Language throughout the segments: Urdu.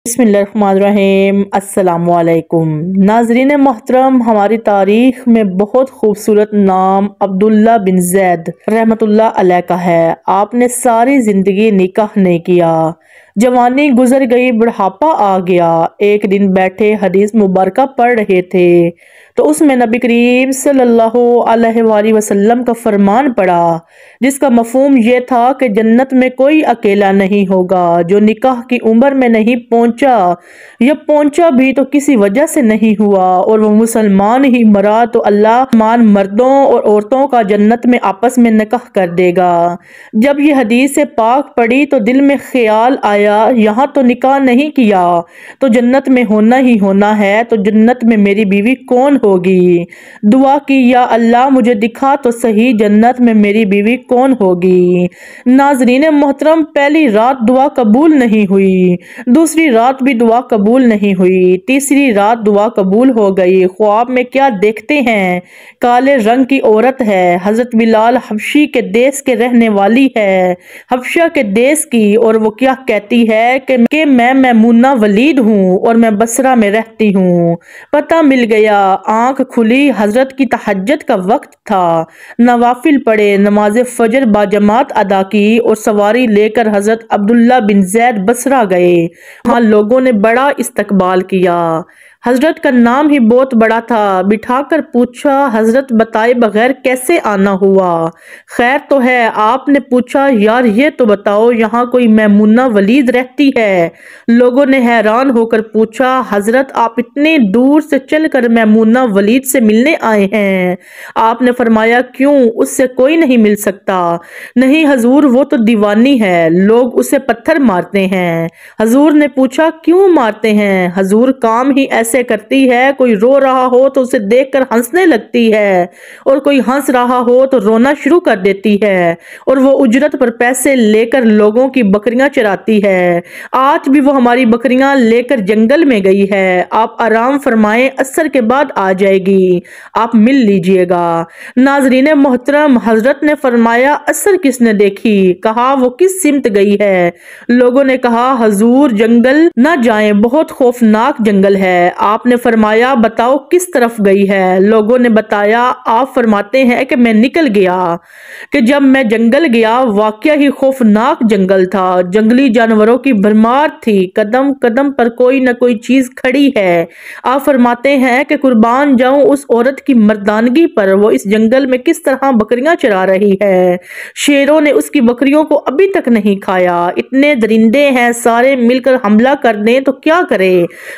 بسم اللہ الرحمن الرحیم۔ السلام علیکم ناظرین محترم، ہماری تاریخ میں بہت خوبصورت نام عبداللہ بن زید رحمت اللہ علیہ کا ہے۔ آپ نے ساری زندگی نکاح نہیں کیا، جوانی گزر گئی، بڑھاپا آ گیا۔ ایک دن بیٹھے حدیث مبارکہ پڑھ رہے تھے تو اس میں نبی کریم صلی اللہ علیہ وآلہ وسلم کا فرمان پڑا، جس کا مفہوم یہ تھا کہ جنت میں کوئی اکیلا نہیں ہوگا جو نکاح کی عمر میں نہیں پہنچا، یا پہنچا بھی تو کسی وجہ سے نہیں ہوا، اور وہ مسلمان ہی مرا تو اللہ مسلمان مردوں اور عورتوں کا جنت میں آپس میں نکاح کر دے گا۔ جب یہ حدیث پاک پڑھی تو دل میں خیال آیا، یہاں تو نکاح نہیں کیا تو جنت میں ہونا ہی ہونا ہے، تو جنت میں میری بیوی کون ہوگی؟ دعا کی، یا اللہ مجھے دکھا تو صحیح جنت میں میری بیوی کون ہوگی؟ ناظرین محترم، پہلی رات دعا قبول نہیں ہوئی، دوسری رات بھی دعا قبول نہیں ہوئی، تیسری رات دعا قبول ہو گئی۔ خواب میں کیا دیکھتے ہیں؟ کالے رنگ کی عورت ہے، حضرت بلال حبشی کے دیس کے رہنے والی ہے، حبشہ کے دیس کی، اور وہ کیا کہتی ہے کہ میں میمونہ ولید ہوں اور میں بصرہ میں رہتی ہوں۔ پتہ مل گیا، آنکھ کھلی، حضرت کی تہجد کا وقت تھا، نوافل پڑھے، نماز فجر باجماعت ادا کی اور سواری لے کر حضرت عبداللہ بن زید بصرہ گئے۔ وہاں لوگوں نے بڑا استقبال کیا، حضرت کا نام ہی بہت بڑا تھا۔ بٹھا کر پوچھا، حضرت بتائے بغیر کیسے آنا ہوا؟ خیر تو ہے؟ آپ نے پوچھا، یار یہ تو بتاؤ یہاں کوئی میمونہ ولید رہتی ہے؟ لوگوں نے حیران ہو کر پوچھا، حضرت آپ اتنے دور سے چل کر میمونہ ولید سے ملنے آئے ہیں؟ آپ نے فرمایا، کیوں، اس سے کوئی نہیں مل سکتا؟ نہیں حضور، وہ تو دیوانی ہے، لوگ اسے پتھر مارتے ہیں۔ حضور نے پوچھا، کیوں مارتے ہیں؟ حضور، کام ہی ایسے کرتی ہے، کوئی رو رہا ہو تو اسے دیکھ کر ہنسنے لگتی ہے، اور کوئی ہنس رہا ہو تو رونا شروع کر دیتی ہے، اور وہ اجرت پر پیسے لے کر لوگوں کی بکریاں چراتی ہے۔ آج بھی وہ ہماری بکریاں لے کر جنگل میں گئی ہے، آپ آرام فرمائیں، عصر کے بعد آ جائے گی، آپ مل لیجئے گا۔ ناظرین محترم، حضرت نے فرمایا، عصر کس نے دیکھی؟ کہا، وہ کس سمت گئی ہے؟ لوگوں نے کہا، حضور جنگل نہ جائیں، بہت خوفناک جنگل ہے۔ آپ نے فرمایا، بتاؤ کس طرف گئی ہے؟ لوگوں نے بتایا۔ آپ فرماتے ہیں کہ میں نکل گیا، کہ جب میں جنگل گیا واقعہ ہی خوفناک جنگل تھا، جنگلی جانوروں کی بھرمار تھی، قدم قدم پر کوئی نہ کوئی چیز کھڑی ہے۔ آپ فرماتے ہیں کہ قربان جاؤں اس عورت کی مردانگی پر، وہ اس جنگل میں کس طرح بکریاں چرا رہی ہے، شیروں نے اس کی بکریوں کو ابھی تک نہیں کھایا، اتنے درندے ہیں، سارے مل کر حملہ کر دیں تو کیا کرے،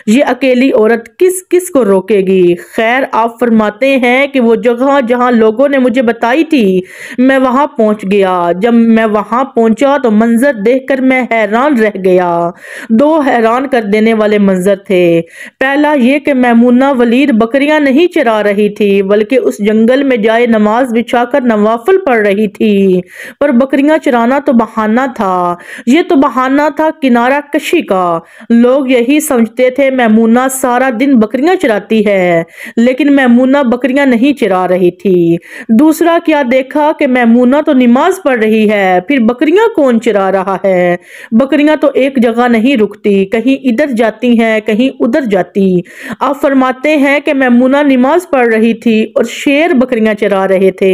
یہ اکیلی عورت کس کو روکے گی؟ خیر، آپ فرماتے ہیں کہ وہ جگہ جہاں لوگوں نے مجھے بتائی تھی میں وہاں پہنچ گیا۔ جب میں وہاں پہنچا تو منظر دیکھ کر میں حیران رہ گیا۔ دو حیران کر دینے والے منظر تھے۔ پہلا یہ کہ میمونہ ولید بکریاں نہیں چرا رہی تھی، بلکہ اس جنگل میں جائے نماز بچھا کر نوافل پڑھ رہی تھی، پر بکریاں چرانا تو بہانہ تھا، یہ تو بہانہ تھا کنارہ کشی کا۔ لوگ یہی سمجھتے تھے میمونہ سارا دن بکریاں چراتی ہے، لیکن میمونہ بکریاں نہیں چرا رہی تھی۔ دوسرا کیا دیکھا کہ میمونہ تو نماز پڑھ رہی ہے، پھر بکریاں کون چرا رہا ہے؟ بکریاں تو ایک جگہ نہیں رکتی، کہیں ادھر جاتی ہیں، کہیں ادھر جاتی۔ آپ فرماتے ہیں کہ میمونہ نماز پڑھ رہی تھی اور شیر بکریاں چرا رہے تھے،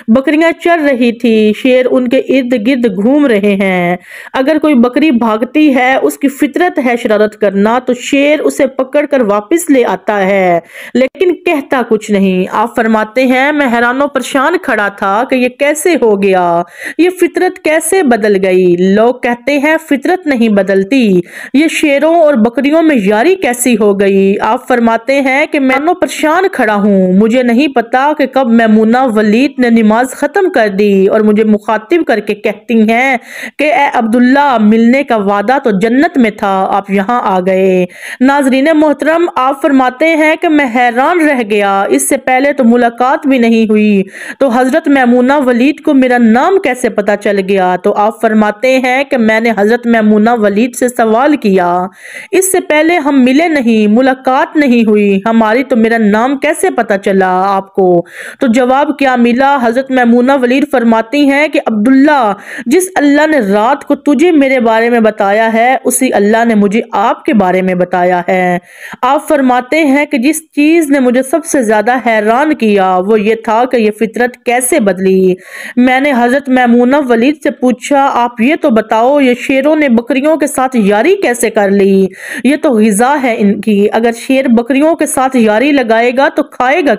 بکریاں چر رہی تھی، شیر ان کے ارد گرد گھوم رہے ہیں۔ اگر کوئی بکری بھاگتی ہے، اس کی فطرت ہے شرارت کرنا، تو شیر اسے پکڑ کر واپس لے آتا ہے، لیکن کہتا کچھ نہیں۔ آپ فرماتے ہیں، میں حیران و پریشان کھڑا تھا کہ یہ کیسے ہو گیا، یہ فطرت کیسے بدل گئی؟ لوگ کہتے ہیں فطرت نہیں بدلتی، یہ شیروں اور بکریوں میں یاری کیسی ہو گئی؟ آپ فرماتے ہیں کہ میں حیران و پریشان کھڑا ہوں، مجھے نہیں پتا کہ کب میمونہ ولید نے نماز ختم کر دی اور مجھے مخاطب کر کے کہتی ہیں کہ اے عبداللہ، ملنے کا وعدہ تو جنت میں تھا، آپ یہاں آ گئے۔ ناظرین محترم، محترم آپ فرماتے ہیں کہ میں حیران رہ گیا، اس سے پہلے تو ملاقات بھی نہیں ہوئی، تو حضرت میمونہ ولید کو میرا نام کیسے پتا چل گیا؟ تو آپ فرماتے ہیں کہ میں نے حضرت میمونہ ولید سے سوال کیا، اس سے پہلے ہم ملے نہیں، ملاقات نہیں ہوئی، ہماری تو میرا نام کیسے پتا چلا آپ کو؟ تو جواب کیا ملا؟ حضرت میمونہ ولید فرماتی ہیں کہ عبداللہ، جس اللہ نے رات کو تجھے میرے بارے میں بتایا ہے، اسی اللہ نے مجھے آپ کے بارے میں بتایا ہے۔ آپ فرماتے ہیں کہ جس چیز نے مجھے سب سے زیادہ حیران کیا وہ یہ تھا کہ یہ فطرت کیسے بدلی۔ میں نے حضرت میمونہ ولید سے پوچھا، آپ یہ تو بتاؤ یہ شیروں نے بکریوں کے ساتھ یاری کیسے کر لی؟ یہ تو غذا ہے ان کی، اگر شیر بکریوں کے ساتھ یاری لگائے گا تو کھائے گا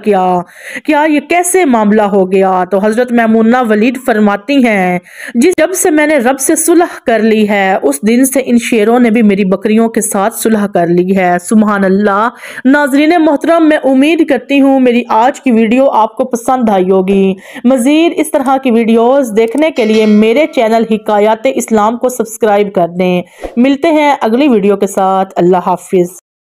کیا یہ کیسے معاملہ ہو گیا؟ تو حضرت میمونہ ولید فرماتی ہیں، جب سے میں نے رب سے صلح کر لی ہے اس دن سے ان شیروں نے بھی میری بکریوں کے ساتھ صلح کر لی ہے۔ سبحان اللہ۔ ناظرین محترم، میں امید کرتی ہوں میری آج کی ویڈیو آپ کو پسند آئی ہوگی۔ مزید اس طرح کی ویڈیوز دیکھنے کے لیے میرے چینل حکایات اسلام کو سبسکرائب کر دیں۔ ملتے ہیں اگلی ویڈیو کے ساتھ۔ اللہ حافظ۔